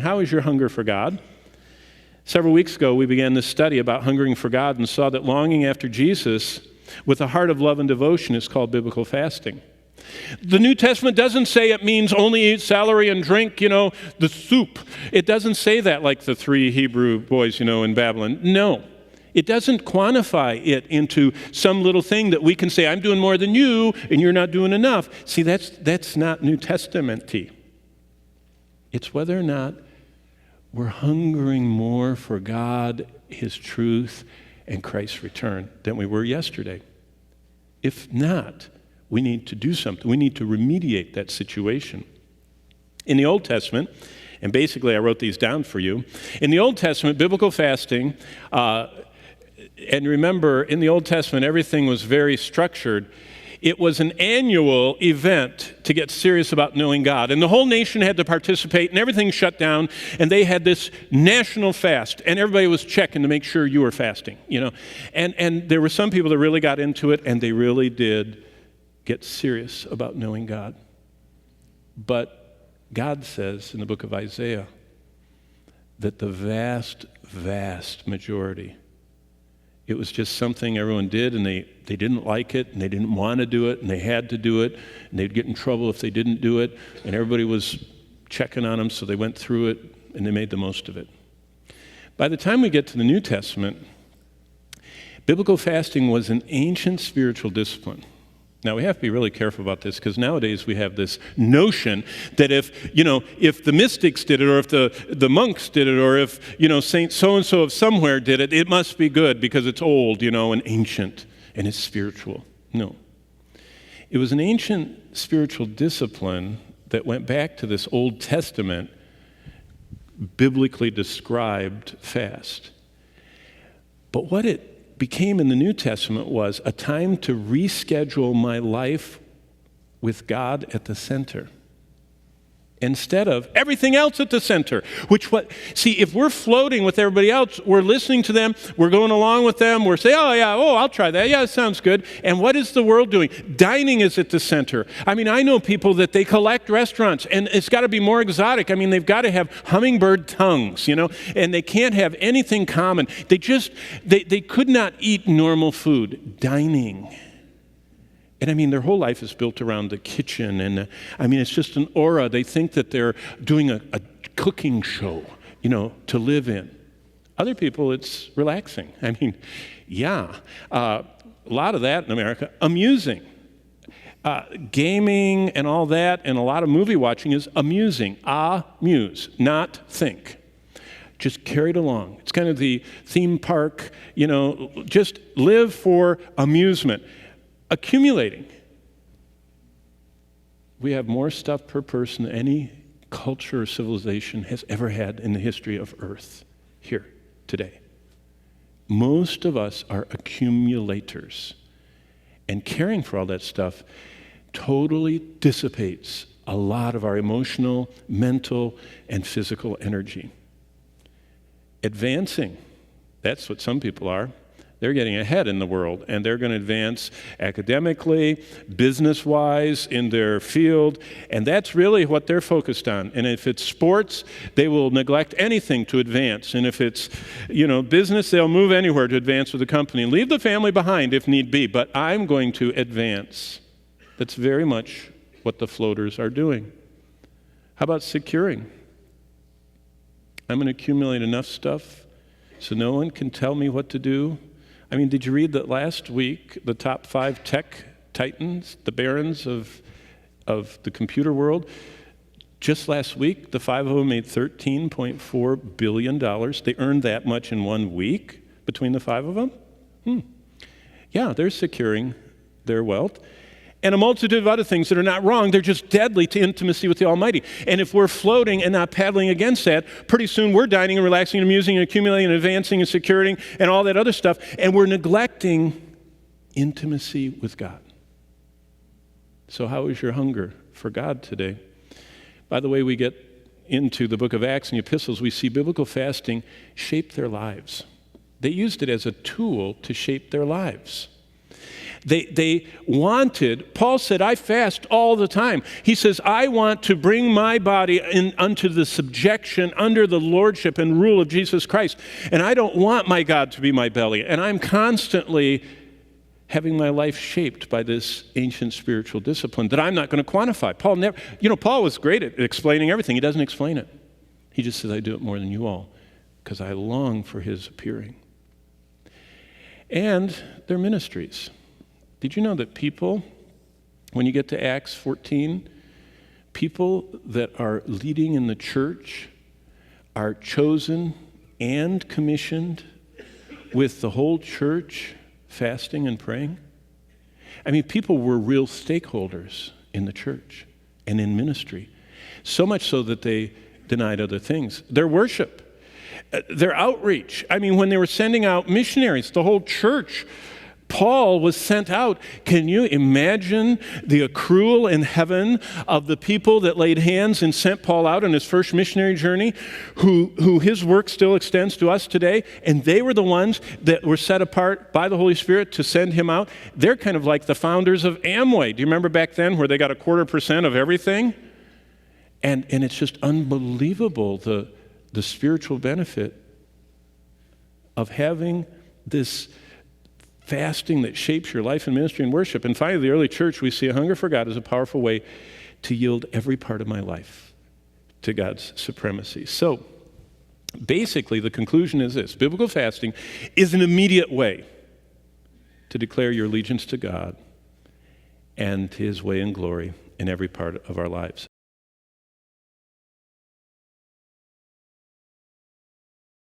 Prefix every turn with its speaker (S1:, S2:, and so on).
S1: How is your hunger for God? Several weeks ago, we began this study about hungering for God and saw that longing after Jesus with a heart of love and devotion is called biblical fasting. The New Testament doesn't say it means only eat celery and drink, the soup. It doesn't say that like the three Hebrew boys, in Babylon. No. It doesn't quantify it into some little thing that we can say, I'm doing more than you and you're not doing enough. See, that's not New Testament-y. It's whether or not we're hungering more for God, His truth, and Christ's return than we were yesterday. If not, we need to do something. We need to remediate that situation. In the Old Testament, and basically I wrote these down for you, in the Old Testament, biblical fasting, and remember, in the Old Testament, everything was very structured. It was an annual event to get serious about knowing God. And the whole nation had to participate, and everything shut down, and they had this national fast, and everybody was checking to make sure you were fasting, And there were some people that really got into it, and they really did get serious about knowing God. But God says in the book of Isaiah that the vast, vast majority, it was just something everyone did, and they didn't like it, and they didn't want to do it, and they had to do it, and they'd get in trouble if they didn't do it, and everybody was checking on them, so they went through it, and they made the most of it. By the time we get to the New Testament, biblical fasting was an ancient spiritual discipline. Now, we have to be really careful about this because nowadays we have this notion that if the mystics did it or if the monks did it or if, Saint so-and-so of somewhere did it, it must be good because it's old, and ancient and it's spiritual. No. It was an ancient spiritual discipline that went back to this Old Testament biblically described fast. But what it became in the New Testament was a time to reschedule my life with God at the center instead of everything else at the center. If we're floating with everybody else, we're listening to them, we're going along with them, we're saying, I'll try that. Yeah, it sounds good. And what is the world doing? Dining is at the center. I know people that they collect restaurants, and it's got to be more exotic. They've got to have hummingbird tongues, and they can't have anything common. They could not eat normal food. Dining. And their whole life is built around the kitchen. And it's just an aura. They think that they're doing a cooking show, to live in. Other people, it's relaxing. A lot of that in America. Amusing. Gaming and all that and a lot of movie watching is amusing. Amuse, not think. Just carried along. It's kind of the theme park, just live for amusement. Accumulating. We have more stuff per person than any culture or civilization has ever had in the history of Earth here today. Most of us are accumulators. And caring for all that stuff totally dissipates a lot of our emotional, mental, and physical energy. Advancing. That's what some people are. They're getting ahead in the world, and they're going to advance academically, business-wise, in their field, and that's really what they're focused on. And if it's sports, they will neglect anything to advance. And if it's, business, they'll move anywhere to advance with the company and leave the family behind if need be. But I'm going to advance. That's very much what the floaters are doing. How about securing? I'm going to accumulate enough stuff so no one can tell me what to do. Did you read that last week, the top 5 tech titans, the barons of the computer world? Just last week, the 5 of them made $13.4 billion. They earned that much in 1 week between the 5 of them? Yeah, they're securing their wealth. And a multitude of other things that are not wrong. They're just deadly to intimacy with the Almighty. And if we're floating and not paddling against that, pretty soon we're dining and relaxing and amusing and accumulating and advancing and securing and all that other stuff. And we're neglecting intimacy with God. So how is your hunger for God today? By the way, we get into the book of Acts and the epistles, we see biblical fasting shape their lives. They used it as a tool to shape their lives. They wanted, Paul said, I fast all the time. He says, I want to bring my body unto the subjection, under the lordship and rule of Jesus Christ. And I don't want my God to be my belly. And I'm constantly having my life shaped by this ancient spiritual discipline that I'm not going to quantify. Paul was great at explaining everything. He doesn't explain it. He just says, I do it more than you all because I long for his appearing. And their ministries. Did you know that people, when you get to Acts 14, people that are leading in the church are chosen and commissioned with the whole church fasting and praying? I mean, people were real stakeholders in the church and in ministry, so much so that they denied other things. Their worship, their outreach. I mean, when they were sending out missionaries, the whole church, Paul was sent out. Can you imagine the accrual in heaven of the people that laid hands and sent Paul out on his first missionary journey, who his work still extends to us today? And they were the ones that were set apart by the Holy Spirit to send him out. They're kind of like the founders of Amway. Do you remember back then where they got 0.25% of everything? And it's just unbelievable, the spiritual benefit of having this fasting that shapes your life and ministry and worship. And finally, the early church, we see a hunger for God as a powerful way to yield every part of my life to God's supremacy. So, basically, the conclusion is this. Biblical fasting is an immediate way to declare your allegiance to God and his way and glory in every part of our lives.